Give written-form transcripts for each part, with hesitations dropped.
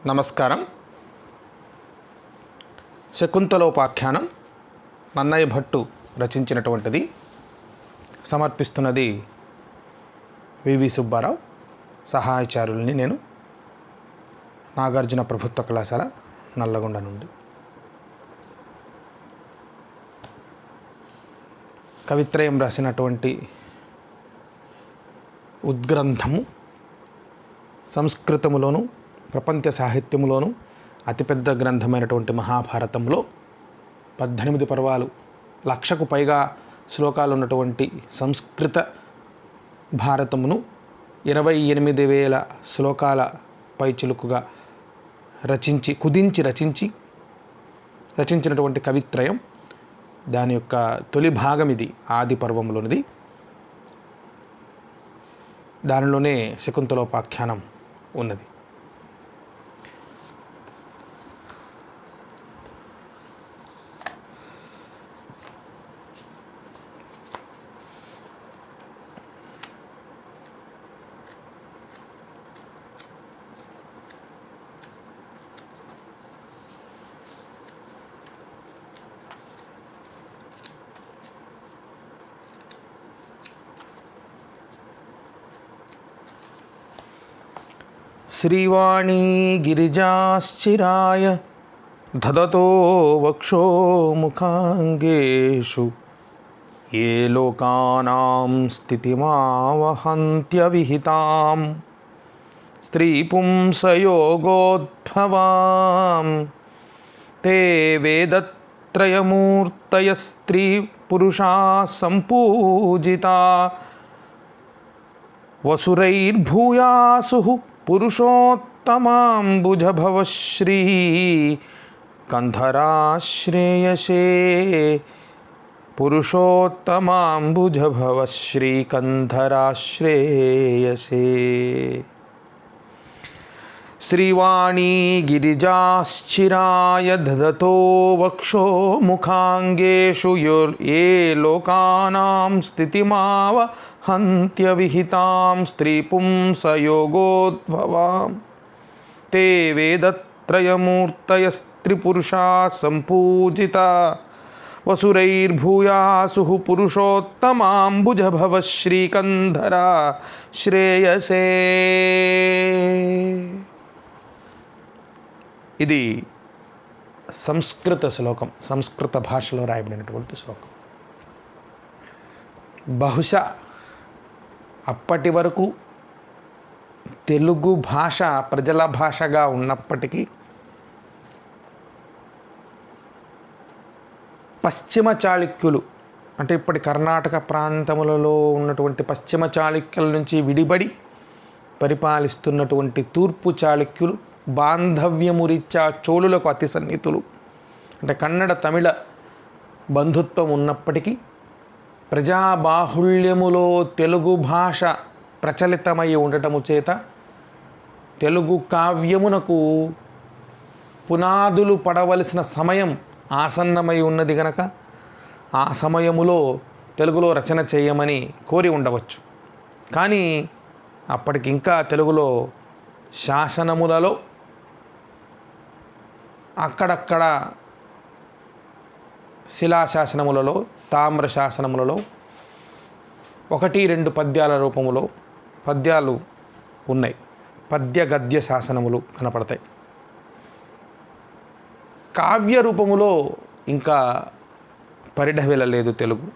నమస్కారం. శకుంతలోపాఖ్యానం నన్నయ్య భట్టు రచించినటువంటిది. సమర్పిస్తున్నది వివి సుబ్బారావు, సహాయచారుల్ని నేను, నాగార్జున ప్రభుత్వ కళాశాల నల్లగొండ నుండి. కవిత్రయం రాసినటువంటి ఉద్గ్రంథము సంస్కృతములోను ప్రపంచ సాహిత్యములోను అతిపెద్ద గ్రంథమైనటువంటి మహాభారతంలో 18 పర్వాలు, 1,00,000కు పైగా శ్లోకాలు ఉన్నటువంటి సంస్కృత భారతమును 28,000 శ్లోకాల పైచిలుకుగా రచించినటువంటి కవిత్రయం. దాని యొక్క తొలి భాగం ఇది, ఆది పర్వంలోనిది. దానిలోనే శకుంతలోపాఖ్యానం ఉన్నది. శ్రీవాణీ గిరిజాశ్చిరాయ దదతో వక్షో ముఖాంగేషు ఏ లోకానాం స్థితిమావహంత్యవిహితాం స్త్రీపుంసయోగోద్భవాం తే వేదత్రయమూర్తయ స్త్రీ పురుషా సంపూజితా వసురైర్భూయాసు పురుషోత్తమాంబుజభవశ్రీ కంధరాశ్రేయసే. పురుషోత్తమాంబుజభవశ్రీ కంధరాశ్రేయసే. శ్రీవాణీ గిరిజాశ్చిరాయ దదతో వక్షో ముఖాంగేషు ఏ లోకానాం స్థితిమావహంత్యవిహితాం స్త్రీపుంసయోగోద్భవాం తే వేదత్రయమూర్తయస్త్రిపురుషా సంపూజితా వసురైర్భూయాసు పురుషోత్తమాంబుజభవశ్రీకంధరా శ్రేయసే. ఇది సంస్కృత శ్లోకం, సంస్కృత భాషలో రాయబడినటువంటి శ్లోకం. బహుశా అప్పటి వరకు తెలుగు భాష ప్రజల భాషగా ఉన్నప్పటికీ పశ్చిమ చాళుక్యులు, అంటే ఇప్పటి కర్ణాటక ప్రాంతములలో ఉన్నటువంటి పశ్చిమ చాళుక్యుల నుంచి విడిబడి పరిపాలిస్తున్నటువంటి తూర్పు చాళుక్యులు బాంధవ్యము రీత్యా చోళులకు అతి సన్నిహితులు. అంటే కన్నడ తమిళ బంధుత్వం ఉన్నప్పటికీ ప్రజాబాహుళ్యములో తెలుగు భాష ప్రచలితమై ఉండటము చేత తెలుగు కావ్యమునకు పునాదులు పడవలసిన సమయం ఆసన్నమై ఉన్నది గనక ఆ సమయములో తెలుగులో రచన చేయమని కోరి ఉండవచ్చు. కానీ అప్పటికి ఇంకా తెలుగులో శాసనములలో అక్కడక్కడ శిలాశాసనములలో, తామ్ర శాసనములలో 1-2 పద్యాల రూపములో పద్యాలు ఉన్నాయి. పద్య గద్య శాసనములు కనపడతాయి. కావ్య రూపములో ఇంకా పరిఢవిల్లలేదు తెలుగు.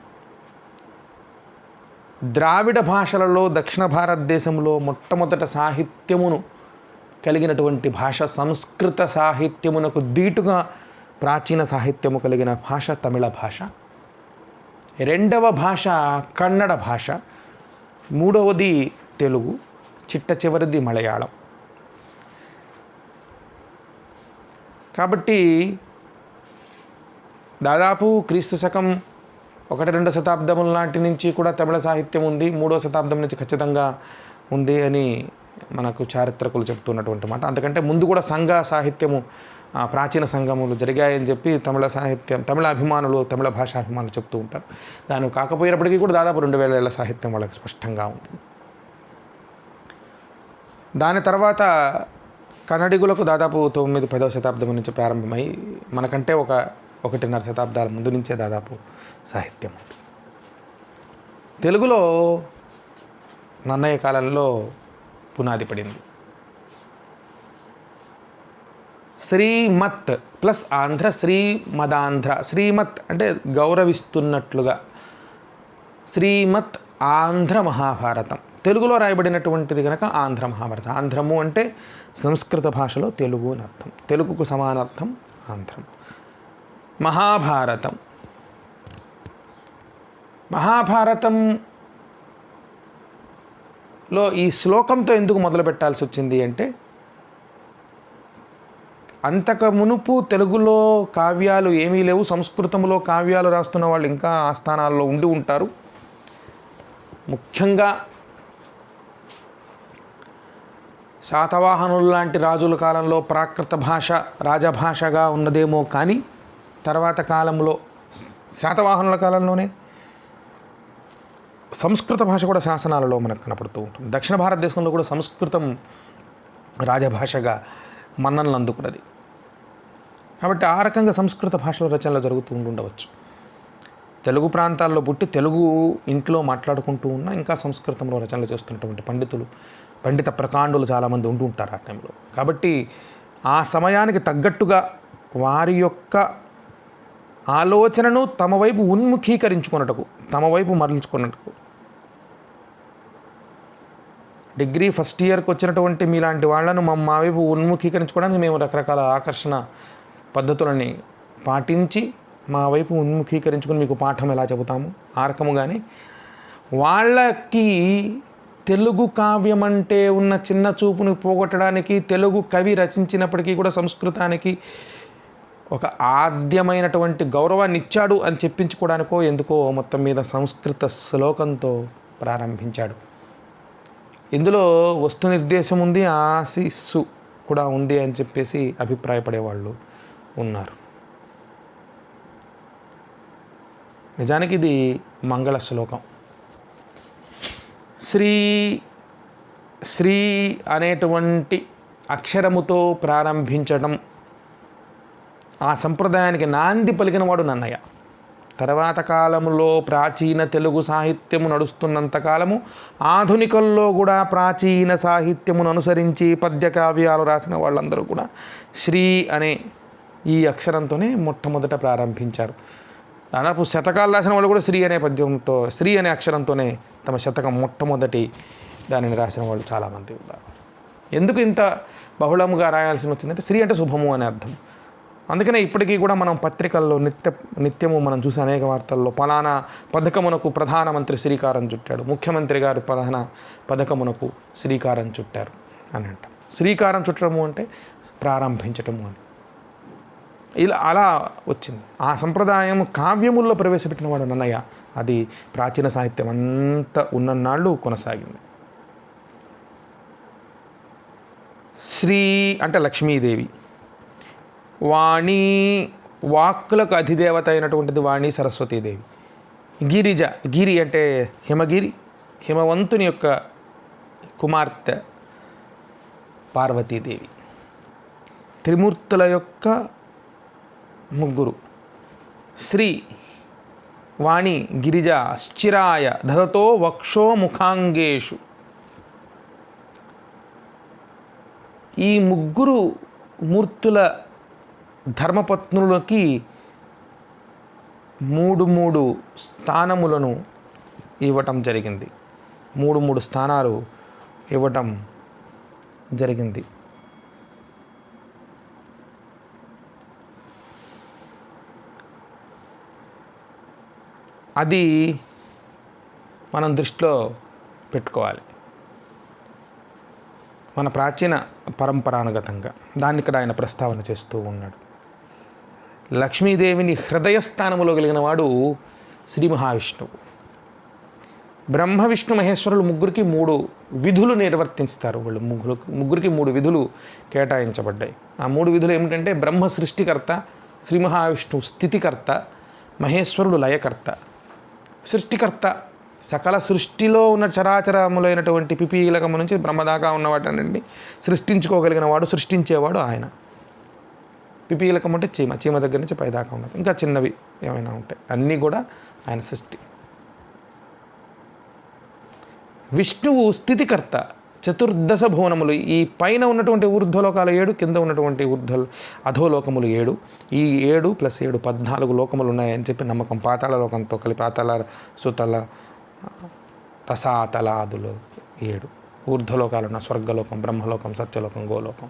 ద్రావిడ భాషలలో దక్షిణ భారతదేశంలో మొట్టమొదట సాహిత్యమును కలిగినటువంటి భాష సంస్కృత సాహిత్యమునకు దీటుగా ప్రాచీన సాహిత్యము కలిగిన భాష తమిళ భాష. రెండవ భాష కన్నడ భాష, మూడవది తెలుగు, చిట్ట చివరిది మలయాళం. కాబట్టి దాదాపు క్రీస్తు శకం 1-2 శతాబ్దముల నాటి నుంచి కూడా తమిళ సాహిత్యం ఉంది. 3వ శతాబ్దం నుంచి ఖచ్చితంగా ఉంది అని మనకు చారిత్రకులు చెప్తున్నటువంటి మాట. అంతకంటే ముందు కూడా సంఘ సాహిత్యము, ప్రాచీన సంఘములు జరిగాయని చెప్పి తమిళ సాహిత్యం, తమిళ అభిమానులు, తమిళ భాషా అభిమానులు చెప్తూ ఉంటారు. దాని కాకపోయినప్పటికీ కూడా దాదాపు 2,000 ఏళ్ల సాహిత్యం వాళ్ళకి స్పష్టంగా ఉంది. దాని తర్వాత కన్నడిగులకు దాదాపు 9-10వ శతాబ్దం నుంచి ప్రారంభమై మనకంటే 1.5 శతాబ్దాల ముందు నుంచే దాదాపు సాహిత్యం ఉంది. తెలుగులో నన్నయ్య కాలంలో పునాది పడింది. శ్రీమత్ ప్లస్ ఆంధ్ర, శ్రీమదాంధ్ర. శ్రీమత్ అంటే గౌరవిస్తున్నట్లుగా, శ్రీమత్ ఆంధ్ర మహాభారతం. తెలుగులో రాయబడినటువంటిది కనుక ఆంధ్ర మహాభారతం. ఆంధ్రము అంటే సంస్కృత భాషలో తెలుగు అని అర్థం. తెలుగుకు సమానార్థం ఆంధ్రం. మహాభారతంలో ఈ శ్లోకంతో ఎందుకు మొదలు పెట్టాల్సి వచ్చింది అంటే, అంతకు మునుపు తెలుగులో కావ్యాలు ఏమీ లేవు. సంస్కృతంలో కావ్యాలు రాస్తున్న వాళ్ళు ఇంకా ఆస్థానాల్లో ఉండి ఉంటారు. ముఖ్యంగా శాతవాహనులు లాంటి రాజుల కాలంలో ప్రాకృత భాష రాజభాషగా ఉన్నదేమో కానీ తర్వాత కాలంలో శాతవాహనుల కాలంలోనే సంస్కృత భాష కూడా శాసనాలలో మనకు కనపడుతూ ఉంటుంది. దక్షిణ భారతదేశంలో కూడా సంస్కృతం రాజభాషగా మన్ననలు అందుకున్నది. కాబట్టి ఆ రకంగా సంస్కృత భాషలో రచనలు జరుగుతూ ఉండవచ్చు. తెలుగు ప్రాంతాల్లో పుట్టి తెలుగు ఇంట్లో మాట్లాడుకుంటూ ఉన్న ఇంకా సంస్కృతంలో రచనలు చేస్తున్నటువంటి పండిత ప్రకాండులు చాలామంది ఉంటూ ఉంటారు ఆ టైంలో. కాబట్టి ఆ సమయానికి తగ్గట్టుగా వారి యొక్క ఆలోచనను తమ వైపు ఉన్ముఖీకరించుకున్నట్టుకు, తమ వైపు మరల్చుకున్నట్టుకు, డిగ్రీ ఫస్ట్ ఇయర్కి వచ్చినటువంటి మీలాంటి వాళ్ళను మా వైపు ఉన్ముఖీకరించుకోవడానికి మేము రకరకాల ఆకర్షణ పద్ధతులని పాటించి మా వైపు ఉన్ముఖీకరించుకుని మీకు పాఠం ఎలా చెబుతాము ఆ రకముగానే వాళ్ళకి తెలుగు కావ్యం అంటే ఉన్న చిన్న చూపును పోగొట్టడానికి, తెలుగు కవి రచించినప్పటికీ కూడా సంస్కృతానికి ఒక ఆద్యమైనటువంటి గౌరవాన్ని ఇచ్చాడు అని చెప్పించుకోవడానికో ఎందుకో మొత్తం మీద సంస్కృత శ్లోకంతో ప్రారంభించాడు. ఇందులో వస్తు నిర్దేశం ఉంది, ఆశీస్సు కూడా ఉంది అని చెప్పేసి అభిప్రాయపడేవాళ్ళు ఉన్నారు. నిజానికి ఇది మంగళ శ్లోకం. శ్రీ అనేటువంటి అక్షరముతో ప్రారంభించడం ఆ సంప్రదాయానికి నాంది పలికినవాడు నన్నయ్య. తర్వాత కాలంలో ప్రాచీన తెలుగు సాహిత్యము నడుస్తున్నంతకాలము ఆధునికల్లో కూడా ప్రాచీన సాహిత్యమును అనుసరించి పద్యకావ్యాలు రాసిన వాళ్ళందరూ కూడా శ్రీ అనే ఈ అక్షరంతోనే మొట్టమొదట ప్రారంభించారు. దాదాపు శతకాలు రాసిన వాళ్ళు కూడా శ్రీ అనే అక్షరంతోనే తమ శతకం మొట్టమొదటి దానిని రాసిన వాళ్ళు చాలామంది ఉన్నారు. ఎందుకు ఇంత బహుళముగా రాయాల్సి వచ్చిందంటే శ్రీ అంటే శుభము అనే అర్థం. అందుకనే ఇప్పటికీ కూడా మనం పత్రికల్లో నిత్యము మనం చూసే అనేక వార్తల్లో పలానా పథకమునకు ప్రధానమంత్రి శ్రీకారం చుట్టాడు, ముఖ్యమంత్రి గారు ప్రధాన పథకమునకు శ్రీకారం చుట్టారు అని అంటాం. శ్రీకారం చుట్టడము అంటే ప్రారంభించటము అని ఇలా అలా వచ్చింది. ఆ సంప్రదాయం కావ్యముల్లో ప్రవేశపెట్టిన వాడు నన్నయ్య. అది ప్రాచీన సాహిత్యం అంతా ఉన్ననాళ్ళు కొనసాగింది. శ్రీ అంటే లక్ష్మీదేవి. వాణి వాక్కులకు అధిదేవత అయినటువంటిది వాణి సరస్వతీదేవి. గిరిజ, గిరి అంటే హిమగిరి, హిమవంతుని యొక్క కుమార్తె పార్వతీదేవి. త్రిమూర్తుల యొక్క ముగ్గురు. శ్రీ వాణి గిరిజ శ్చిరాయ దదతో వక్షో ముఖాంగేషు. ఈ ముగ్గురు మూర్తుల ధర్మపత్నులకి 3 స్థానములను ఇవ్వటం జరిగింది. 3 స్థానాలు ఇవ్వటం జరిగింది. అది మనం దృష్టిలో పెట్టుకోవాలి. మన ప్రాచీన పరంపరానుగతంగా దాన్ని ఇక్కడ ఆయన ప్రస్తావన చేస్తూ ఉన్నాడు. లక్ష్మీదేవిని హృదయస్థానములో కలిగిన వాడు శ్రీ మహావిష్ణువు. బ్రహ్మ విష్ణు మహేశ్వరులు ముగ్గురికి 3 విధులు నిర్వర్తిస్తారు. వాళ్ళు ముగ్గురికి 3 విధులు కేటాయించబడ్డాయి. ఆ 3 విధులు ఏమిటంటే బ్రహ్మ సృష్టికర్త, శ్రీ మహావిష్ణువు స్థితికర్త, మహేశ్వరుడు లయకర్త. సృష్టికర్త సకల సృష్టిలో ఉన్న చరాచరములైనటువంటి పిపీలకము నుంచి బ్రహ్మదాకా ఉన్నవాటనండి సృష్టించుకోగలిగిన వాడు, సృష్టించేవాడు ఆయన. పిపీలకం అంటే చీమ, చీమ దగ్గర నుంచి పైదాకా ఉన్నది, ఇంకా చిన్నవి ఏమైనా ఉంటాయి, అన్నీ కూడా ఆయన సృష్టి. విష్ణువు స్థితికర్త. చతుర్దశ భువనములు, ఈ పైన ఉన్నటువంటి ఊర్ధ్వలోకాలు 7, కింద ఉన్నటువంటి అధోలోకములు 7. ఈ 7 + 7 14 లోకములు ఉన్నాయని చెప్పి నమ్మకం. పాతాళ లోకంతో కలిపి పాతాళ, సుతల, రసాతలాదులు 7 ఊర్ధ్వలోకాలు ఉన్న స్వర్గలోకం, బ్రహ్మలోకం, సత్యలోకం, గోలోకం,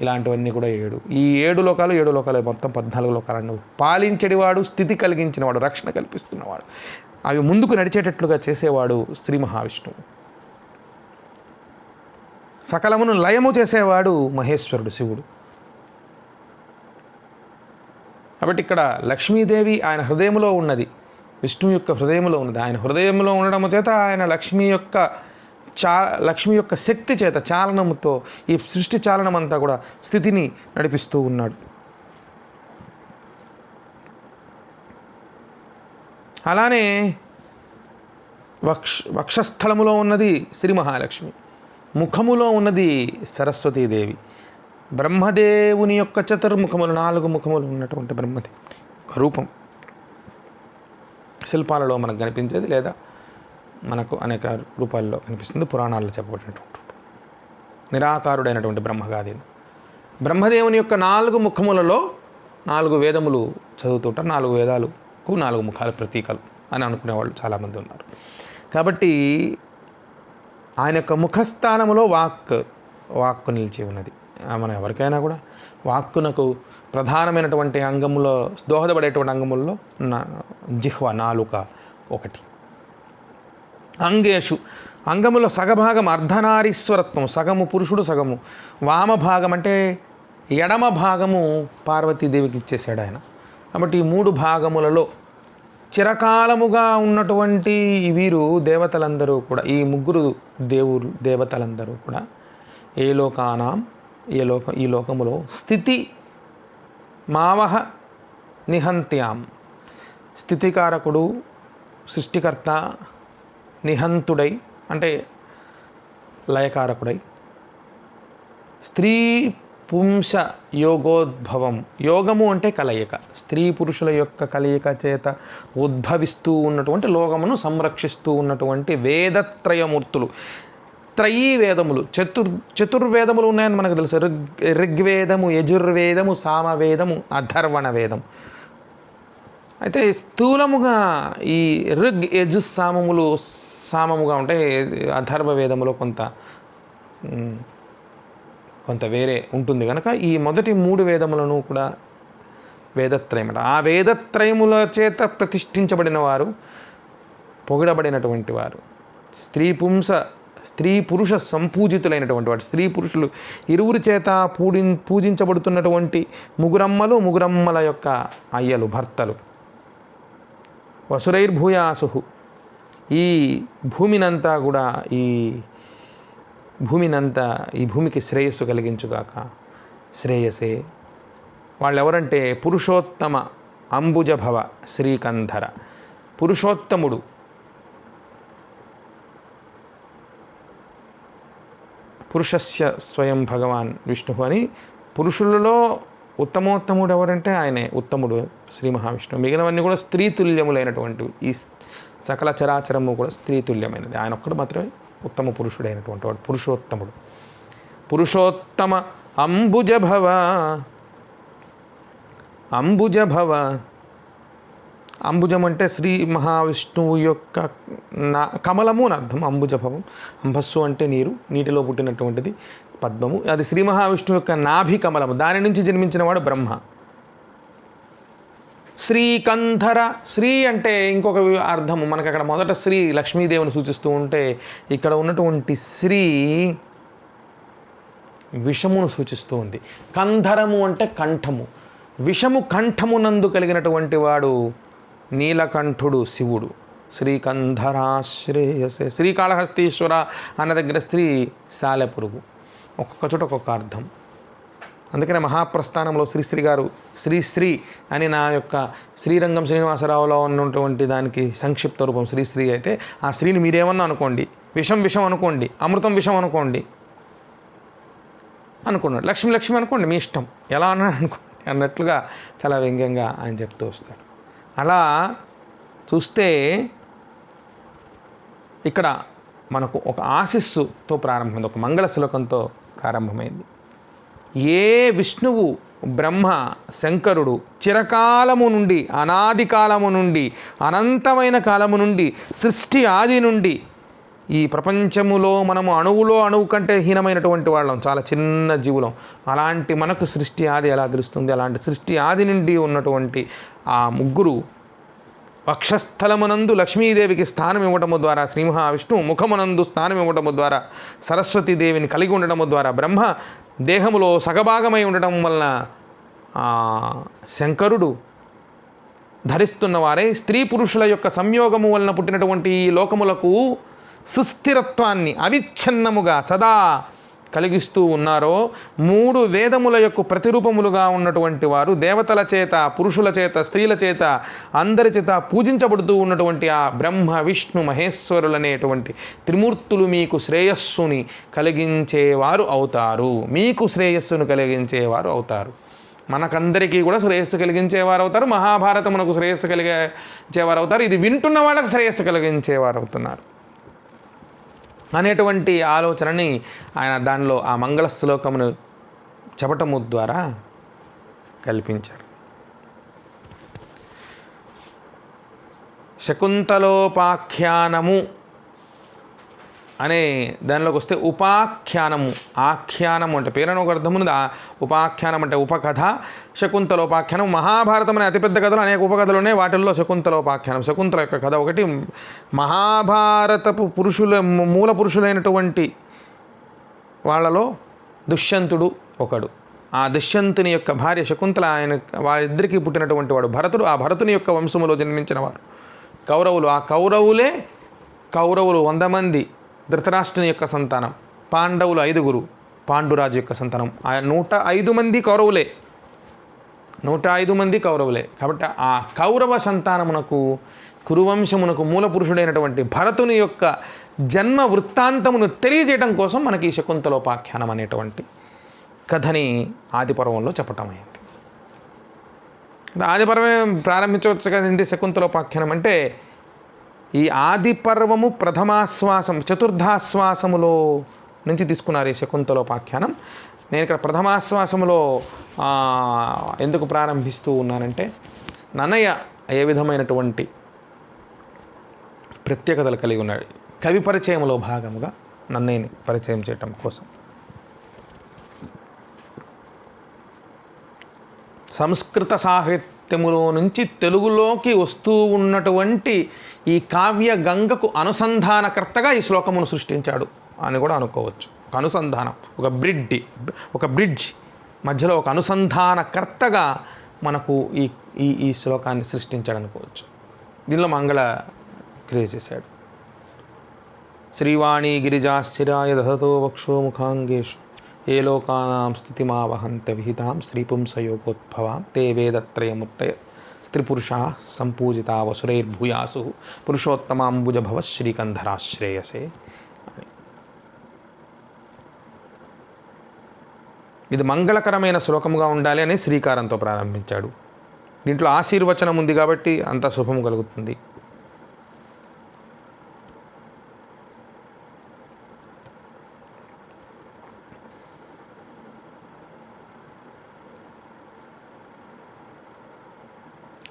ఇలాంటివన్నీ కూడా 7. ఈ 7 లోకాలు మొత్తం 14 లోకాలను పాలించేవాడు, స్థితి కలిగించినవాడు, రక్షణ కల్పిస్తున్నవాడు, అవి ముందుకు నడిచేటట్లుగా చేసేవాడు శ్రీ మహావిష్ణువు. సకలమును లయము చేసేవాడు మహేశ్వరుడు, శివుడు. కాబట్టి ఇక్కడ లక్ష్మీదేవి ఆయన హృదయంలో ఉన్నది, విష్ణువు యొక్క హృదయంలో ఉన్నది. ఆయన హృదయంలో ఉండడం చేత ఆయన లక్ష్మి యొక్క శక్తి చేత, చాలనముతో ఈ సృష్టి చాలనం అంతా కూడా స్థితిని నడిపిస్తూ ఉన్నాడు. అలానే వక్షస్థలములో ఉన్నది శ్రీ మహాలక్ష్మి, ముఖములో ఉన్నది సరస్వతీదేవి. బ్రహ్మదేవుని యొక్క చతుర్ముఖములు, 4 ముఖములు ఉన్నటువంటి బ్రహ్మదేవుని రూపం శిల్పాలలో మనకు కనిపించేది, లేదా మనకు అనేక రూపాల్లో కనిపిస్తుంది. పురాణాల్లో చెప్పబడినటువంటి నిరాకారుడైనటువంటి బ్రహ్మగాది. బ్రహ్మదేవుని యొక్క 4 ముఖములలో 4 వేదములు చదువుతుంటారు. 4 వేదాలకు 4 ముఖాల ప్రతీకలు అని అనుకునేవాళ్ళు చాలామంది ఉన్నారు. కాబట్టి ఆయన యొక్క ముఖస్థానములో వాక్కు నిలిచి ఉన్నది. మనం ఎవరికైనా కూడా వాక్కునకు ప్రధానమైనటువంటి అంగములో, దోహదపడేటువంటి అంగముల్లో జిహ్వ, నాలుక ఒకటి. అంగేషు, అంగములో సగభాగం అర్ధనారీశ్వరత్వం, సగము పురుషుడు, సగము వామభాగం అంటే ఎడమ భాగము పార్వతీదేవికి ఇచ్చేసాడు ఆయన. కాబట్టి ఈ 3 భాగములలో చిరకాలముగా ఉన్నటువంటి వీరు దేవతలందరూ కూడా, ఈ 3 దేవతలందరూ కూడా ఈ లోకములో స్థితి మావహ నిహంత్యాం, స్థితికారకుడు, సృష్టికర్త, నిహంతుడై అంటే లయకారకుడై, స్త్రీ పుంస యోగోద్భవం, యోగము అంటే కలయిక, స్త్రీ పురుషుల యొక్క కలయిక చేత ఉద్భవిస్తూ ఉన్నటువంటి లోకమును సంరక్షిస్తూ ఉన్నటువంటి వేదత్రయమూర్తులు. త్రయీ వేదములు, చతుర్వేదములు ఉన్నాయని మనకు తెలుసు. ఋగ్వేదము, యజుర్వేదము, సామవేదము, అథర్వణ వేదం. అయితే స్థూలముగా ఈ ఋగ్, యజు, సామముగా ఉంటే అథర్వ వేదములో కొంత వేరే ఉంటుంది కనుక ఈ మొదటి 3 వేదములను కూడా వేదత్రయం. ఆ వేదత్రయముల చేత ప్రతిష్ఠించబడిన వారు, పొగిడబడినటువంటి వారు, స్త్రీ పురుష సంపూజితులైనటువంటి వాడు. స్త్రీ పురుషులు ఇరువురి చేత పూజించబడుతున్నటువంటి ముగురమ్మల యొక్క అయ్యలు, భర్తలు. వసురైర్భూయాసు, ఈ భూమికి శ్రేయస్సు కలిగించుగాక, శ్రేయసే. వాళ్ళెవరంటే పురుషోత్తమ అంబుజభవ శ్రీకంధర, పురుషోత్తముడు, పురుషస్య స్వయం భగవాన్ విష్ణు అని. పురుషులలో ఉత్తమోత్తముడు ఎవరంటే ఆయనే ఉత్తముడు శ్రీ మహావిష్ణువు. మిగిలినవన్నీ కూడా స్త్రీతుల్యములైనటువంటివి. ఈ సకల చరాచరము కూడా స్త్రీతుల్యమైనది. ఆయన ఒక్కడు మాత్రమే ఉత్తమ పురుషుడైనటువంటి వాడు, పురుషోత్తముడు. పురుషోత్తమ అంబుజభవ, అంబుజం అంటే శ్రీ మహావిష్ణువు యొక్క కమలము అని అర్థం. అంబుజభవం, అంబస్సు అంటే నీరు, నీటిలో పుట్టినటువంటిది పద్మము. అది శ్రీ మహావిష్ణువు యొక్క నాభి కమలము, దాని నుంచి జన్మించిన వాడు బ్రహ్మ. శ్రీకంధర, శ్రీ అంటే ఇంకొక అర్థము మనకు అక్కడ మొదట శ్రీ లక్ష్మీదేవిని సూచిస్తూ ఉంటే, ఇక్కడ ఉన్నటువంటి శ్రీ విషమును సూచిస్తూ ఉంది. కంధరము అంటే కంఠము, విషము కంఠమునందు కలిగినటువంటి వాడు నీలకంఠుడు శివుడు. శ్రీకంధరాశ్రేయసే, శ్రీకాళహస్తీశ్వర అన్న దగ్గర స్త్రీ సాలెపురుగు. ఒక్కొక్క చోట ఒక్కొక్క అర్థం. అందుకనే మహాప్రస్థానంలో శ్రీశ్రీ గారు శ్రీశ్రీ అని నా యొక్క శ్రీరంగం శ్రీనివాసరావులో ఉన్నటువంటి దానికి సంక్షిప్త రూపం శ్రీశ్రీ అయితే ఆ శ్రీని మీరేమన్నా అనుకోండి, విషం విషం అనుకోండి, అమృతం విషం అనుకోండి, అనుకున్నాడు. లక్ష్మి లక్ష్మి అనుకోండి, మీ ఇష్టం, ఎలా అన్నా అనుకోండి అన్నట్లుగా చాలా వ్యంగ్యంగా ఆయన చెప్తూ వస్తాడు. అలా చూస్తే ఇక్కడ మనకు ఒక ఆశీస్సుతో ప్రారంభమైంది, ఒక మంగళ శ్లోకంతో ప్రారంభమైంది. ఏ విష్ణువు బ్రహ్మ శంకరుడు చిరకాలము నుండి, అనాది కాలము నుండి, అనంతమైన కాలము నుండి, సృష్టి ఆది నుండి, ఈ ప్రపంచములో మనము అణువులో అణువు కంటే హీనమైనటువంటి వాళ్ళం, చాలా చిన్న జీవులం. అలాంటి మనకు సృష్టి ఆది ఎలా తెలుస్తుంది? అలాంటి సృష్టి ఆది నుండి ఉన్నటువంటి ఆ ముగ్గురు వక్షస్థలమునందు లక్ష్మీదేవికి స్థానం ఇవ్వడము ద్వారా, శ్రీ మహావిష్ణువు ముఖమునందు స్థానం ఇవ్వడము ద్వారా, సరస్వతీదేవిని కలిగి ఉండడము ద్వారా, బ్రహ్మ దేహములో సగభాగమై ఉండడం వలన శంకరుడు ధరిస్తున్న వారే స్త్రీ పురుషుల యొక్క సంయోగము వలన పుట్టినటువంటి ఈ లోకములకు సుస్థిరత్వాన్ని అవిచ్ఛిన్నముగా సదా కలిగిస్తూ ఉన్నారో, 3 వేదముల యొక్క ప్రతిరూపములుగా ఉన్నటువంటి వారు దేవతల చేత, పురుషుల చేత, స్త్రీల చేత, అందరి చేత పూజించబడుతూ ఉన్నటువంటి ఆ బ్రహ్మ విష్ణు మహేశ్వరులనేటువంటి త్రిమూర్తులు మీకు శ్రేయస్సుని కలిగించేవారు అవుతారు. మీకు శ్రేయస్సును కలిగించేవారు అవుతారు. మనకందరికీ కూడా శ్రేయస్సు కలిగించేవారు అవుతారు. మహాభారతమునకు శ్రేయస్సు కలిగించేవారు అవుతారు. ఇది వింటున్న వాళ్ళకు శ్రేయస్సు కలిగించేవారు అవుతున్నారు అనేటువంటి ఆలోచనని ఆయన దానిలో ఆ మంగళ శ్లోకమును చెప్పటము ద్వారా కల్పించారు. శకుంతలోపాఖ్యానము అనే దానిలోకి వస్తే ఉపాఖ్యానము, ఆఖ్యానము అంటే పేరును ఒక అర్థం ఉంది. ఉపాఖ్యానం అంటే ఉపకథ. శకుంతలోపాఖ్యానం మహాభారతం అనే అతిపెద్ద కథలు అనేక ఉపకథలు ఉన్నాయి. వాటిల్లో శకుంతలోపాఖ్యానం, శకుంతల యొక్క కథ ఒకటి. మహాభారతపు మూల పురుషులైనటువంటి వాళ్ళలో దుష్యంతుడు ఒకడు. ఆ దుష్యంతుని యొక్క భార్య శకుంతల, ఆయన వారిద్దరికీ పుట్టినటువంటి వాడు భరతుడు. ఆ భరతుని యొక్క వంశములో జన్మించిన వారు కౌరవులు. ఆ కౌరవులు 100 మంది ధృతరాష్ట్రుని యొక్క సంతానం, పాండవులు 5 పాండురాజు యొక్క సంతానం. ఆ 105 మంది కౌరవులే, 105 మంది కౌరవులే. కాబట్టి ఆ కౌరవ సంతానమునకు, కురువంశమునకు మూల పురుషుడైనటువంటి భరతుని యొక్క జన్మ వృత్తాంతమును తెలియజేయడం కోసం మనకి ఈ శకుంతలోపాఖ్యానం అనేటువంటి కథని ఆదిపర్వంలో చెప్పటం అయింది. ఆదిపర్వమే ప్రారంభించవచ్చు కదండి. శకుంతలోపాఖ్యానం అంటే ఈ ఆదిపర్వము ప్రథమాశ్వాసం, చతుర్థాశ్వాసములో నుంచి తీసుకున్నారు ఈ శకుంతలోపాఖ్యానం. నేను ఇక్కడ ప్రథమాశ్వాసములో ఎందుకు ప్రారంభిస్తూ ఉన్నానంటే, నన్నయ్య ఏ విధమైనటువంటి ప్రత్యేకతలు కలిగి ఉన్నాడు, కవి పరిచయంలో భాగముగా నన్నయ్యని పరిచయం చేయటం కోసం. సంస్కృత సాహిత్యములో నుంచి తెలుగులోకి వస్తూ ఉన్నటువంటి ఈ కావ్య గంగకు అనుసంధానకర్తగా ఈ శ్లోకమును సృష్టించాడు అని కూడా అనుకోవచ్చు. ఒక అనుసంధానం, ఒక బ్రిడ్జ్ మధ్యలో ఒక అనుసంధానకర్తగా మనకు ఈ శ్లోకాన్ని సృష్టించాడు అనుకోవచ్చు. దీనిలో మంగళ క్రియ చేశాడు. శ్రీవాణి గిరిజాశ్చిరాయ దహతో వక్షో ముఖాంగేషు ఏ లోకానాం స్థితిమావహంత విహితాం శ్రీపుంసయోగోద్భవాం తే వేదత్రయముత్తయ స్త్రీపురుషా సంపూజితా వసురైర్భూయాసు పురుషోత్తమాంబుజభవ శ్రీకంధరాశ్రేయసే. ఇది మంగళకరమైన శ్లోకముగా ఉండాలి అని శ్రీకారంతో ప్రారంభించాడు. దీంట్లో ఆశీర్వచనం ఉంది కాబట్టి అంత శుభము కలుగుతుంది.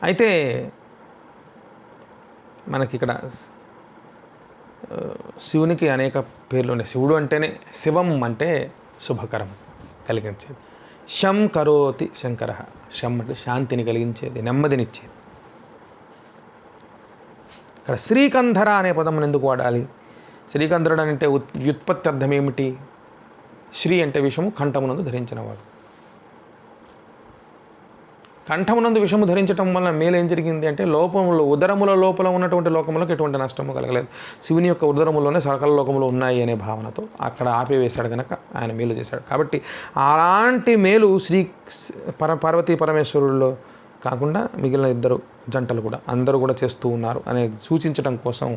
అయితే మనకి ఇక్కడ శివునికి అనేక పేర్లు ఉన్నాయి. శివుడు అంటేనే, శివం అంటే శుభకరం కలిగించేది. శం కరోతి శంకర. శం అంటే శాంతిని కలిగించేది, నెమ్మదినిచ్చేది. ఇక్కడ శ్రీకంధర అనే పదం ఎందుకు వాడాలి? శ్రీకంధరుడు అంటే వ్యుత్పత్తి అర్థం ఏమిటి? శ్రీ అంటే విషము, కంఠమునందు ధరించినవాడు. కంఠమునందు విషము ధరించడం వల్ల మేలు ఏం జరిగింది అంటే లోపములో ఉదరముల లోపల ఉన్నటువంటి లోకములకు ఎటువంటి నష్టము కలగలేదు. శివుని యొక్క ఉదరములోనే సకల లోకములు ఉన్నాయి అనే భావనతో అక్కడ ఆపివేశాడు కనుక ఆయన మేలు చేశాడు. కాబట్టి అలాంటి మేలు పార్వతీ పరమేశ్వరుల్లో కాకుండా మిగిలిన ఇద్దరు జంటలు కూడా అందరూ కూడా చేస్తూ ఉన్నారు అనేది సూచించడం కోసం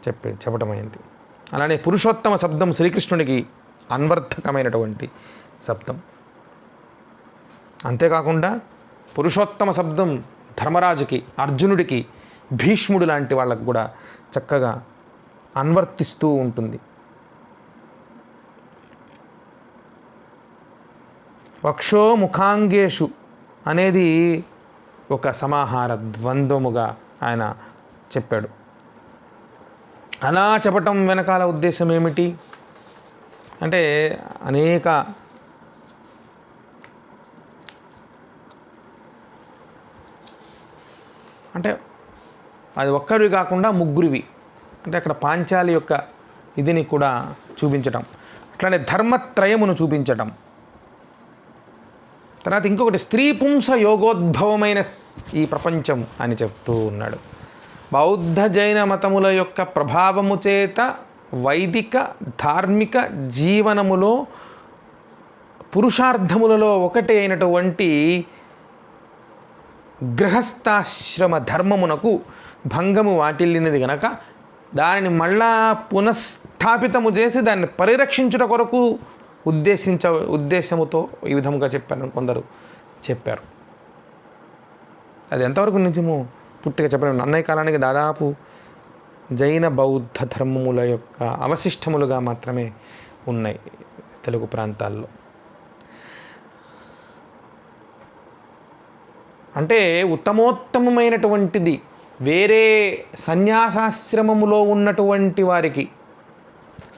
చెప్పటమైంది. అలానే పురుషోత్తమ శబ్దం శ్రీకృష్ణునికి అన్వర్థకమైనటువంటి శబ్దం. అంతేకాకుండా పురుషోత్తమ శబ్దం ధర్మరాజుకి, అర్జునుడికి, భీష్ముడు లాంటి వాళ్ళకు కూడా చక్కగా అన్వర్తిస్తూ ఉంటుంది. వక్షో ముఖాంగేషు అనేది ఒక సమాహార ద్వంద్వముగా ఆయన చెప్పాడు. అలా చెప్పటం వెనకాల ఉద్దేశం ఏమిటి అంటే అనేక అంటే అది ఒక్కరివి కాకుండా ముగ్గురివి అంటే అక్కడ పాంచాలి యొక్క ఇదిని కూడా చూపించటం, అట్లానే ధర్మత్రయమును చూపించటం. తర్వాత ఇంకొకటి స్త్రీ పుంస యోగోద్భవమైన ఈ ప్రపంచం అని చెప్తూ ఉన్నాడు. బౌద్ధ జైన మతముల యొక్క ప్రభావము చేత వైదిక ధార్మిక జీవనములో పురుషార్థములలో ఒకటి అయినటువంటి గృహస్థాశ్రమ ధర్మమునకు భంగము వాటిల్లినది గనక దానిని మళ్ళా పునఃస్థాపితము చేసి దాన్ని పరిరక్షించుట కొరకు ఉద్దేశముతో ఈ విధముగా చెప్పాను కొందరు చెప్పారు. అది ఎంతవరకు నిజమో పూర్తిగా చెప్పలేము. అన్నయ్య కాలానికి దాదాపు జైన బౌద్ధ ధర్మముల యొక్క అవశిష్టములుగా మాత్రమే ఉన్నాయి తెలుగు ప్రాంతాల్లో. అంటే ఉత్తమోత్తమైనటువంటిది వేరే సన్యాసాశ్రమములో ఉన్నటువంటి వారికి,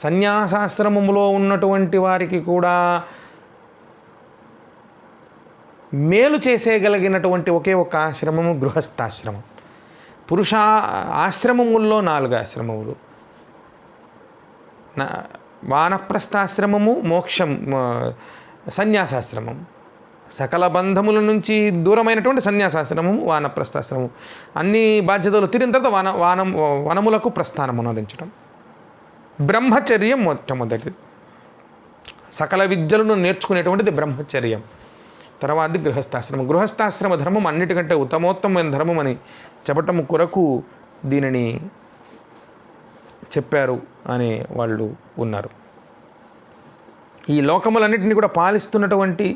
సన్యాసాశ్రమములో ఉన్నటువంటి వారికి కూడా మేలు చేసేయగలిగినటువంటి ఒకే ఒక ఆశ్రమము గృహస్థాశ్రమం. పురుష ఆశ్రమముల్లో 4 ఆశ్రమములు: వానప్రస్థాశ్రమము, మోక్షం, సన్యాసాశ్రమం. సకల బంధముల నుంచి దూరమైనటువంటి సన్యాసాశ్రమము, వానప్రస్థాశ్రమం. అన్ని బాధ్యతలు తీరిన తర్వాత వనములకు ప్రస్థానం అనుసరించడం. బ్రహ్మచర్యం మొట్టమొదటిది. సకల విద్యలను నేర్చుకునేటువంటిది బ్రహ్మచర్యం. తర్వాతది గృహస్థాశ్రమం. గృహస్థాశ్రమ ధర్మం అన్నిటికంటే ఉత్తమోత్తమైన ధర్మం అని చెప్పటం కొరకు దీనిని చెప్పారు అనే వాళ్ళు ఉన్నారు. ఈ లోకములన్నింటినీ కూడా పాలిస్తున్నటువంటి